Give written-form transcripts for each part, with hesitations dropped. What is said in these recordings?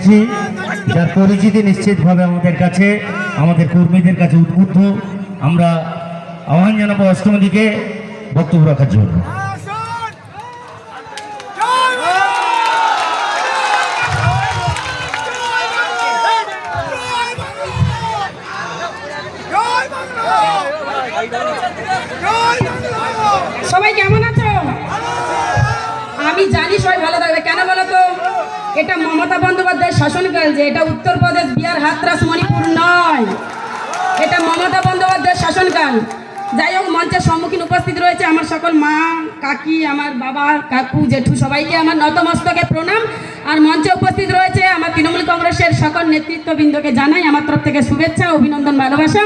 এসেছি, যার পরিচিতি নিশ্চিতভাবে আমাদের কাছে, আমাদের কর্মীদের কাছে উদ্বুদ্ধ। আমরা আহ্বান জানাবো অষ্টমীদিকে বক্তব্য রাখার জন্য। সবাই কেমন আছো? আমি জানি সবাই ভালো থাকবে। কেন বলো তো? এটা মমতা বন্দ্যোপাধ্যায়ের শাসনকাল, যে এটা উত্তরপ্রদেশ, বিহার, হাতরাস, মণিপুর নয়, এটা মমতা বন্দ্যোপাধ্যায়ের শাসনকাল। যাই হোক, মঞ্চের সম্মুখীন উপস্থিত রয়েছে আমার সকল মা, কাকি, আমার বাবা, কাকু, জেঠু, সবাইকে আমার নতমস্তকে প্রণাম। আর মঞ্চে উপস্থিত রয়েছে আমার তৃণমূল কংগ্রেসের সকল নেতৃত্ববৃন্দকে জানাই আমার তরফ থেকে শুভেচ্ছা, অভিনন্দন, ভালোবাসা।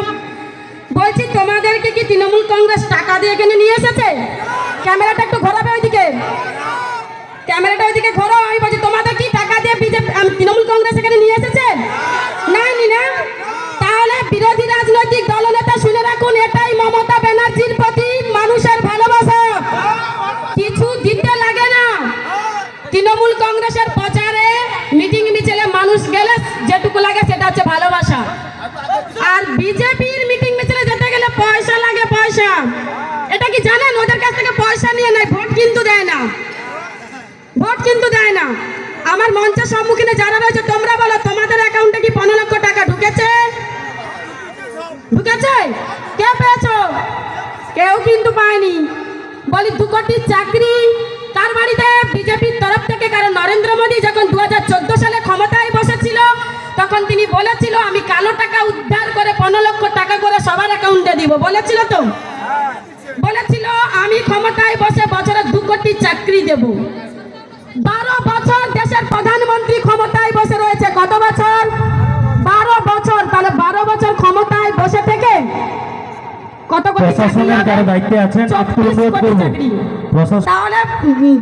বলছি, তোমাদেরকে কি তৃণমূল কংগ্রেস টাকা দিয়ে এখানে নিয়ে এসেছে? ক্যামেরাটা একটু ঘোরাবে ওইদিকে, ক্যামেরাটা ওইদিকে ঘোরাও। আমি বলছি, তোমাদের কি টাকা দিয়ে বিজেপি তৃণমূল কংগ্রেস এখানে নিয়ে এসেছে? না, না। তাহলে বিরোধী রাজনৈতিক দলনেতা শুনে রাখুন, এটাই মমতা ব্যানার্জির প্রতি মানুষের ভালোবাসা। কিছু দিতে লাগে না। তৃণমূল কংগ্রেসের প্রচারে, মিটিং মিছিলে মানুষ গেলে যেটুকু লাগে সেটা হচ্ছে ভালোবাসা। আর বিজেপির মিটিং মিছিলে যেতে গেলে পয়সা লাগে, পয়সা। এটা কি জানেন? ওদের কাছ থেকে পয়সা নিয়ে নেয়, ভোট কিন্তু দেয় না, ভোট কিন্তু দেয় না। আমার মঞ্চের সম্মুখীনে যারা রয়েছে, তোমরা বলো, তোমাদের অ্যাকাউন্টে কি 15 লক্ষ টাকা ঢুকেছে? ঢুকেছে? কে পেয়েছো? কেউ কিন্তু পায়নি। বলি, 2 কোটির চাকরি কার বাড়িতে? বিজেপির তরফ থেকে। কারণ নরেন্দ্র মোদী যখন 2014 সালে ক্ষমতায় বসেছিল, তখন তিনি বলেছিল আমি কালো টাকা উদ্ধার করে 15 লক্ষ টাকা করে সবার অ্যাকাউন্টে দিব। বলেছিল তো? বলেছিল আমি ক্ষমতায় বসে বছরে 2 কোটি চাকরি দেব। 12 বছর দেশের প্রধানমন্ত্রী ক্ষমতায় বসে রয়েছে। কত বছর? 12 বছর। তাহলে 12 বছর ক্ষমতায় বসে থেকে কত কোটি দায়িত্বে আছেন? তাহলে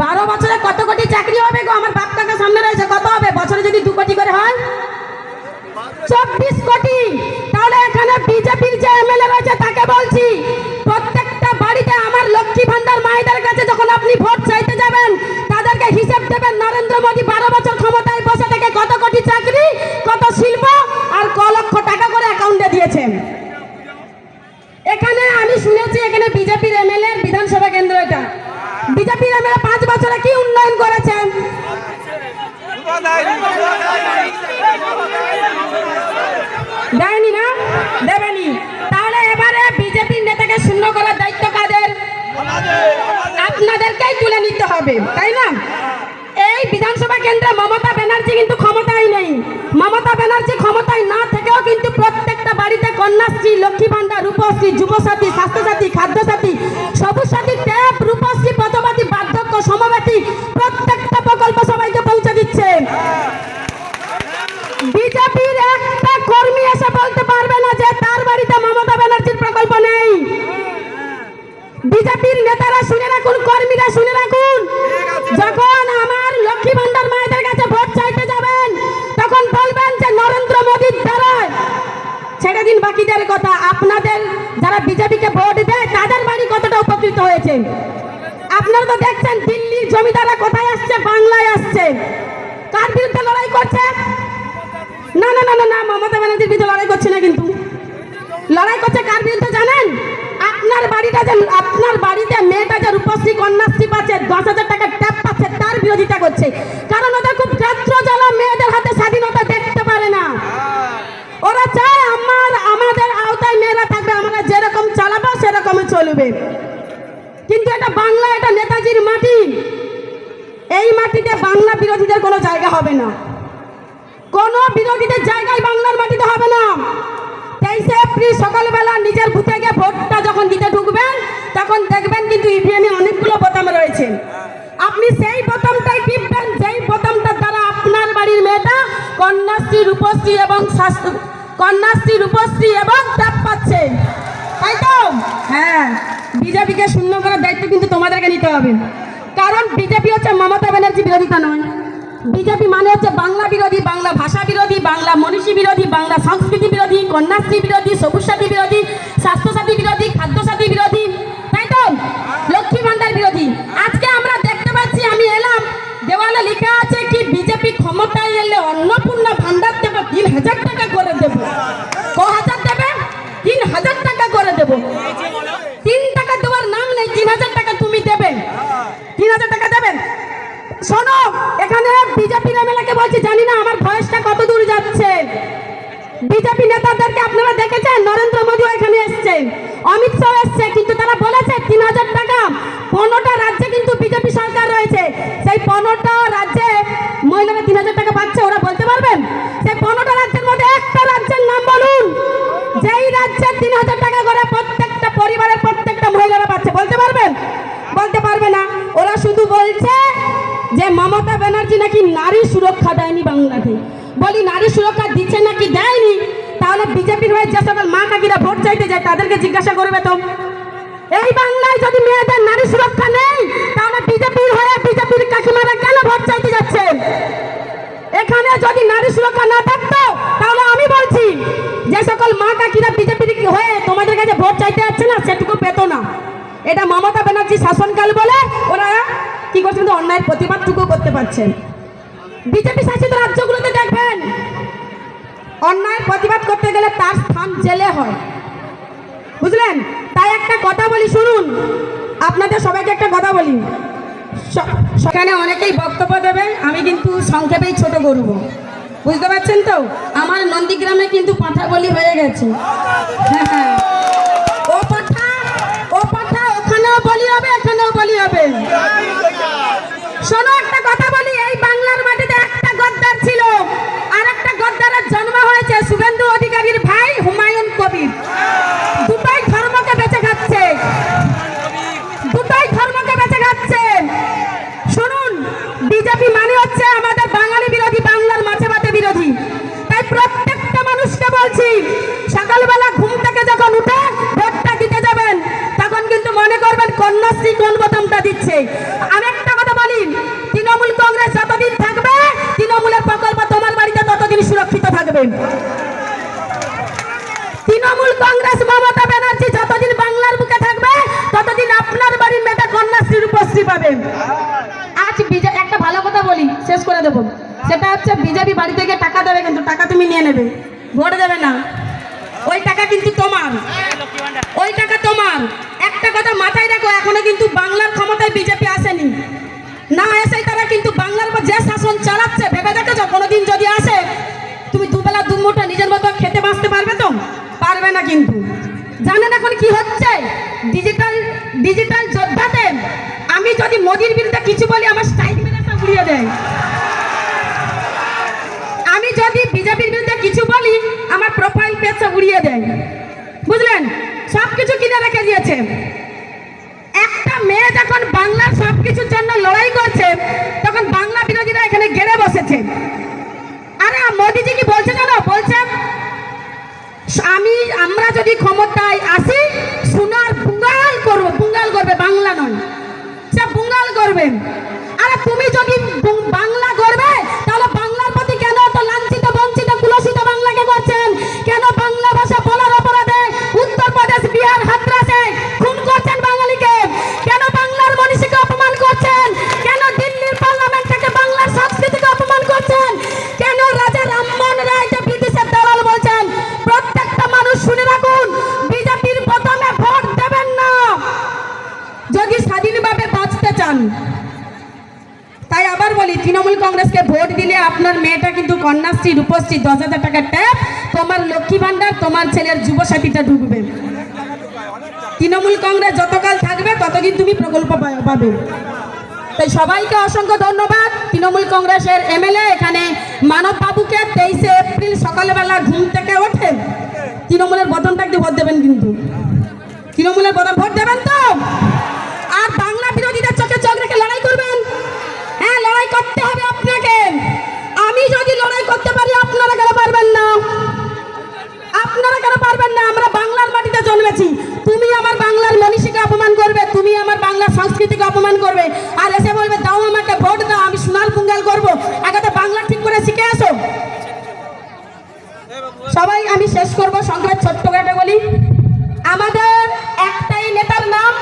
12 বছরে কত কোটি চাকরি হবে গো? আমার বাপ কাকা সামনে রয়েছে, কত হবে? বছরে যদি 2 কোটি করে হয় 24 কোটি। তাহলে এখানে বিজেপির যে এমএলএ রয়েছে তাকে বলছি, প্রত্যেকটা বাড়িতে আমার লক্ষ্মী ভান্ডার মায়েদের কাছে যখন আপনি ভোট চাইতে যাবেন, তাদেরকে হিসাব দেবেন নরেন্দ্র মোদী 12 বছর ক্ষমতায় বসে থেকে কত কোটি চাকরি, কত শিল্প আর ক লক্ষ টাকা করে অ্যাকাউন্টে দিয়েছেন। এখানে আমি শুনেছি, এখানে বিজেপির এমএলএ বিধানসভা কেন্দ্র, এটা বিজেপির এমএলএ 5 বছরে কি উন্নয়ন করেছেন? দেয়নি না? দেবেনি। তাহলে এবারে বিজেপির নেতাকে শূন্য করার দায়িত্ব কাদের? আপনাদেরকেই তুলে নিতে হবে, তাই না? এই বিধানসভা কেন্দ্রে মমতা ব্যানার্জি কিন্তু ক্ষমতায় নেই। মমতা ব্যানার্জি ক্ষমতায় না থেকেও কিন্তু প্রত্যেকটা বাড়িতে কন্যাশ্রী, লক্ষ্মী ভান্ডার, রূপশ্রী, যুবসাথী, স্বাস্থ্যসাথী, খাদ্যসাথী, সবুজ সাথী, ট্যাব, রূপশ্রী, পথবাতী, বার্ধক্য, সমব্যাথী প্রত্যেকটা প্রকল্প সবাইকে পৌঁছে দিচ্ছে। বিজেপির একটা কর্মী এসে বলতে পারবে না যে তার বাড়িতে মমতা ব্যানার্জির প্রকল্প নেই। বিজেপির নেতারা শুনে রাখুন, কর্মীরা শুনে রাখুন, যখন আমার লক্ষ্মী ভান্ডার মায়েদের কাছে ভোট চাইতে যাবেন, তখন বলবেন যে নরেন্দ্র মোদীর দ্বারায়। ছেড়ে দিন বাকিদের কথা, আপনাদের যারা বিজেপিকে ভোট দেয় তাদের বাড়ি কতটা উপকৃত হয়েছে আপনারা তো দেখছেন। দিল্লির জমিদাররা কোথায় আসছে? বাংলায় আসছে। কার বিরুদ্ধে লড়াই করছে? না না না না, মমতা ব্যানার্জির বিরুদ্ধে লড়াই করছে না, কিন্তু লড়াই করছে কার বিরুদ্ধে জানেন? আপনার বাড়িটা যে, আপনার বাড়িতে মেয়েটা যে রূপশ্রী, কন্যাশ্রী পাচ্ছে, 10,000 টাকা ট্যাপ পাচ্ছে, তার বিরোধিতা করছে। কারণ ওদের খুব ছাত্র জ্বালা, মেয়েদের হাতে স্বাধীনতা দেখতে পারে না। ওরা চায় আমাদের আওতায় মেয়েরা থাকবে, আমরা যেরকম চালাবো সেরকমই চলবে। কিন্তু এটা বাংলা, এটা নেতাজির মাটি। এই মাটিতে বাংলা বিরোধীদের কোনো জায়গা হবে না, কোনো বিরোধীদের জায়গায় বাংলার মাটিতে হবে না। 23 এপ্রিল সকালবেলা নিজের বুথে গিয়ে ভোটটা যখন দিতে ঢুকবেন, তখন দেখবেন কিন্তু ইভিএমে অনেকগুলো বোতাম রয়েছে। আপনি সেই বোতামটাই টিপবেন, যেই বোতামটার দ্বারা আপনার বাড়ির মেয়েটা কন্যাশ্রী, রূপশ্রী এবং কন্যাশ্রী, রূপশ্রী এবং ট্যাপ পাচ্ছে, তাই তো? হ্যাঁ, বিজেপিকে শূন্য করার দায়িত্ব কিন্তু তোমাদেরকে নিতে হবে। কারণ বিজেপি হচ্ছে মমতা ব্যানার্জি বিরোধিতা নয়। বিজেপি মানে হচ্ছে বাংলা বিরোধী, বাংলা ভাষা বিরোধী, বাংলা মনীষী বিরোধী, বাংলা সংস্কৃতি বিরোধী, কন্যাশ্রী বিরোধী, সবুজ সাথী বিরোধী, স্বাস্থ্যসাথী বিরোধী, খাদ্যসাথী বিরোধী, তাই তো? লক্ষ্মী ভান্ডার বিরোধী। আজকে আমরা দেখতে পাচ্ছি, আমি এলাম, দেওয়ালে লেখা আছে কি বিজেপি ক্ষমতায় এলে অন্নপূর্ণা জানি না আমার ভয়েসটা কত দূর যাচ্ছে। বিজেপি নেতাদেরকে আপনারা দেখেছেন, নরেন্দ্র মোদী এখানে এসেছেন, অমিত শাহ এসছে, কিন্তু তারা বলেছে 3000 টাকা। 15টা রাজ্যে কিন্তু বিজেপি সরকার রয়েছে, সেই 15টা রাজ্যে মহিলারা 3000 টাকা পাচ্ছে, ওরা বলতে পারবেন? সেই 15টা রাজ্যের মধ্যে একটা রাজ্যের নাম বলুন যেই রাজ্যে 3000 টাকা করে প্রত্যেকটা পরিবারের প্রত্যেকটা মহিলারা পাচ্ছে, বলতে পারবেন? বলতে পারবে না। ওরা শুধু বলছে যে মমতা ব্যানার্জি নাকি নারী সুরক্ষা দেয়নি বাংলাতে। বলি নারী সুরক্ষা দিচ্ছে নাকি দেয়নি, তাহলে বিজেপির হয়ে যে সকল মা কাকিরা ভোট চাইতে যায় তাদেরকে জিজ্ঞাসা করবে তো। এই বাংলায় যদি মেয়েদের নারী সুরক্ষা নেই, তাহলে বিজেপির হয়ে বিজেপির কাকিমারা কেন ভোট চাইতে যাচ্ছে? এখানে যদি নারী সুরক্ষা না থাকতো, তাহলে আমি বলছি যে সকল মা কাকিরা বিজেপির হয়ে তোমাদের কাছে ভোট চাইতে যাচ্ছে না, সেটুকু পেত না। এটা মমতা ব্যানার্জি শাসনকাল বলে ওরা কি করছেন, অন্যায়ের প্রতিবাদটুকু করতে পারছেন। বিজেপি শাসিত রাজ্যগুলোতে দেখবেন অন্যায়ের প্রতিবাদ করতে গেলে তার স্থান জেলে হয়, বুঝলেন? তাই একটা কথা বলি শুনুন, আপনাদের সবাইকে একটা কথা বলি। সেখানে অনেকেই বক্তব্য দেবে, আমি কিন্তু সংক্ষেপেই ছোট করব, বুঝতে পারছেন তো? আমার নন্দীগ্রামে কিন্তু পাঠা বলি হয়ে গেছে। হ্যাঁ হ্যাঁ, ও পাঠা ওখানেও বলি হবে, এখানেও বলি হবে। শোনো একটা কথা বলি, এই বাংলার মাটিতে একটা গদ্দার ছিল, আর একটা গদ্দারের জন্ম হয়েছে শুভেন্দু অধিকারীর ভাই হুমায়ুন কবির। দুটোই ধর্মকে বেঁচে খাচ্ছে, দুটোই ধর্মকে বেঁচে খাচ্ছে। শুনুন, বিজেপি মানে হচ্ছে আমাদের বাঙালি বিরোধী, বাংলার মাছে ভাতে বিরোধী। তাই প্রত্যেকটা মানুষকে বলছি, সকালবেলা ঘুম থেকে যখন উঠে ভোটটা দিতে যাবেন, তখন কিন্তু মনে করবেন কন্যাশ্রী কোন বোতামটা দিচ্ছে। আমি একটা কথা বলি, তৃণমূল কংগ্রেস যতদিন থাকবে, তৃণমূলের প্রকল্প তোমার বাড়িতে ততদিন সুরক্ষিত থাকবে। তৃণমূল কংগ্রেস মমতা ব্যানার্জি যতদিন বাংলার বুকে থাকবে, ততদিন আপনার বাড়ির মেয়েটা কন্যাশ্রী রূপশ্রী পাবে। আজ বিজেপি একটা ভালো কথা বলি, শেষ করে দেবো, সেটা হচ্ছে বিজেপি বাড়ি থেকে টাকা দেবে, কিন্তু টাকা তুমি নিয়ে নেবে, ভোট দেবে না। ওই টাকা কিন্তু তোমার, ওই টাকা তোমার। একটা কথা মাথায় রাখো, এখনো কিন্তু বাংলার ক্ষমতায় বিজেপি আসেনি, না এসে তারা কিন্তু বাংলার উপর যে শাসন চালাচ্ছে, ভেবে দেখেছো? কোনোদিন যদি আসে, তুমি দুবেলা দুমুঠো নিজের মতো খেতে বাঁচতে পারবে তো? পারবে না। কিন্তু জানেন এখন কি হচ্ছে? ডিজিটাল যোদ্ধাতে আমি যদি মোদির বিরুদ্ধে কিছু বলি, আমার স্টাইল মেরে সব উড়িয়ে দেয়। আমি যদি বিজেপির বিরুদ্ধে কিছু বলি, আমার প্রোফাইল পেজ সব উড়িয়ে দেয়, বুঝলেন? সবকিছু কিনে রেখে দিয়েছে। একটা মেয়ে যখন বাংলার সবকিছুর জন্য লড়াই করছে, তখন বাংলা বিরোধীরা এখানে গেড়ে বসেছে। আরে মোদিজি কি বলছে জানো? বলছে আমরা যদি ক্ষমতায় আসি, সোনার বুঙ্গাল করবো। বুঙ্গাল করবে, বাংলা নয়, সে বুঙ্গাল করবে। আরে তুমি যদি বাংলা করবে, তাহলে বাংলার প্রতি কেন তো লাঞ্ছিত, বঞ্চিত, কুলসিত বাংলাকে করছেন? কেন বাংলা ভাষা বলার অপরাধে উত্তরপ্রদেশ, বিহার, হাতরাসে খুন করছেন বাঙালিকে? কেন বাংলার মনীষীকে অপমান করছেন? কেন দিল্লির পার্লামেন্ট থেকে বাংলার সংস্কৃতিকে অপমান করছেন? কেন রাজা রামমোহন রায় যে ব্রিটিশের দালাল বলছেন? প্রত্যেকটা মানুষ শুনে রাখুন, বিজেপির বোতামে ভোট দেবেন না যদি স্বাধীনভাবে বাঁচতে চান। তাই আবার বলি, তৃণমূল কংগ্রেসকে ভোট দিলে আপনার মেয়েটা কিন্তু কন্যাশ্রী, রূপশ্রী, 10,000 টাকার ট্যাপ, তোমার লক্ষ্মী ভান্ডার, তোমার ছেলের যুবসাথীটা ঢুকবে। তৃণমূল কংগ্রেস যতকাল থাকবে, ততদিন তুমি প্রকল্প পাবে। তাই সবাইকে অসংখ্য ধন্যবাদ। তৃণমূল কংগ্রেসের এমএলএ এখানে মানব বাবুকে 23শে এপ্রিল সকালবেলা ঘুম থেকে ওঠে তৃণমূলের বদনটা একটু ভোট দেবেন, কিন্তু তৃণমূলের বদন ভোট দেবেন তো? আর বাংলা বিরোধীদের চোখে চোখ রেখে লড়াই করবেন। হ্যাঁ, লড়াই করতে হবে আপনাকে। আমি যদি লড়াই করতে পারি, আপনারা কেন পারবেন না? আপনারা কেন পারবেন না? আমরা বাংলার মাটিতে জন্মেছি। তুমি আমার বাংলার মনীষীকে অপমান করবে, তুমি আমার বাংলার সংস্কৃতিকে অপমান করবে, আর এসে বলবে দাও আমাকে ভোট দাও, আমি সোনার পুঙ্গাল করবো। আগে তো বাংলা ঠিক করে শিখে আসো। সবাই আমি শেষ করবো সংক্ষেপে ছোট্ট করে বলি, আমাদের একটাই নেতার নাম,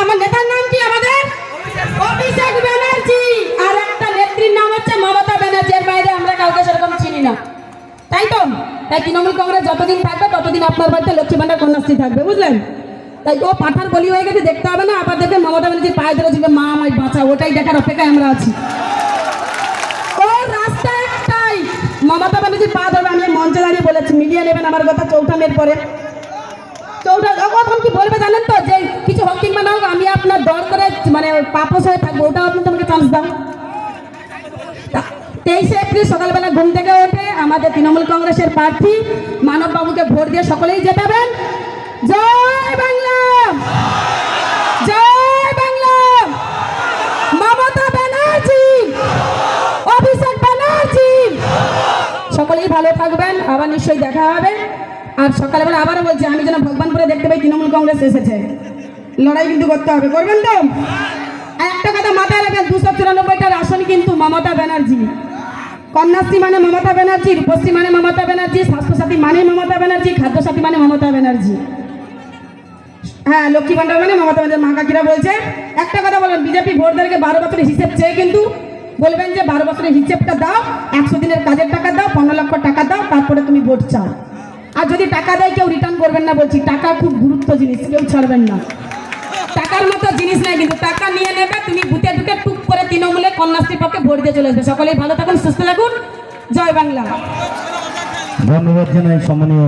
আমার নেতার নাম কি? আমাদের অভিষেক ব্যানার্জি। আর একটা নেত্রীর নাম হচ্ছে মমতা ব্যানার্জি। এর বাইরে আমরা কাউকে সেরকম চিনি না, তাই তো? তাই তৃণমূল কংগ্রেস যতদিন থাকবে, ততদিন আপনার বাড়িতে লক্ষ্মী ভান্ডার, কন্যাশ্রী থাকবে, বুঝলেন? তাই ও পাঠার বলি হয়ে গেছে, দেখতে হবে না। আবার দেখবেন মমতা ব্যানার্জির পায়ে ধরে মা আমায় বাঁচা, ওটাই দেখার অপেক্ষায় আমরা আছি। ও যাচ্ছি, মিলিয়ে নেবেন আমার কথা। চৌঠা মের পরে চৌঠা কখন কি বলবে জানেন তো, যে কিছু হোক কিংবা না হোক আমি আপনার দর করে মানে পাপস হয়ে থাকবো, ওটাও আপনি তোমাকে চান্স দাও। 23শে এপ্রিল সকালবেলা ঘুম থেকে ওঠে আমাদের তৃণমূল কংগ্রেসের প্রার্থী মানব বাবুকে ভোট দিয়ে সকলেই জেতাবেন। জয় বাংলা, জয় বাংলা, মমতা ব্যানার্জি, অভিষেক ব্যানার্জি। সকলেই ভালো থাকবেন, আবার নিশ্চয়ই দেখা হবে। আর সকালবেলা আবারও বলছি, আমি যেন ভগবানপুরে দেখতে পাই তৃণমূল কংগ্রেস এসেছে। লড়াই কিন্তু করতে হবে, করবেন তো? আর একটা কথা মাথায় রাখবেন, 294টার আসন কিন্তু মমতা ব্যানার্জি। কন্যাশ্রী মানে মমতা ব্যানার্জি, রূপশ্রী মানে মমতা ব্যানার্জি, স্বাস্থ্যসাথী মানে মমতা ব্যানার্জি, খাদ্যসাথী মানে মমতা ব্যানার্জি, হ্যাঁ লক্ষ্মী ভান্ডার মানে মমতা ব্যানার্জি। মা কাকিরা বলছে একটা কথা বলেন, বিজেপি ভোটদারকে 12 বছরের হিসেব চেয়ে কিন্তু বলবেন যে 12 বছরের হিসেবটা দাও, 100 দিনের কাজের টাকা দাও, 15 লক্ষ টাকা দাও, তারপরে তুমি ভোট চাও। আর যদি টাকা দেয় কেউ রিটার্ন করবেন না, বলছি টাকা খুব গুরুত্ব জিনিস, কেউ ছাড়বেন না। টাকার মতো জিনিস নাই, কিন্তু টাকা নিয়ে নেবে, তুমি বুথে ঢুকে টুক করে তৃণমূলে কন্যাশ্রীর পক্ষে ভোট দিয়ে চলে আসবে। সকলেই ভালো থাকুন, সুস্থ থাকুন, জয় বাংলা। ধন্যবাদ জানাই সম্মানীয়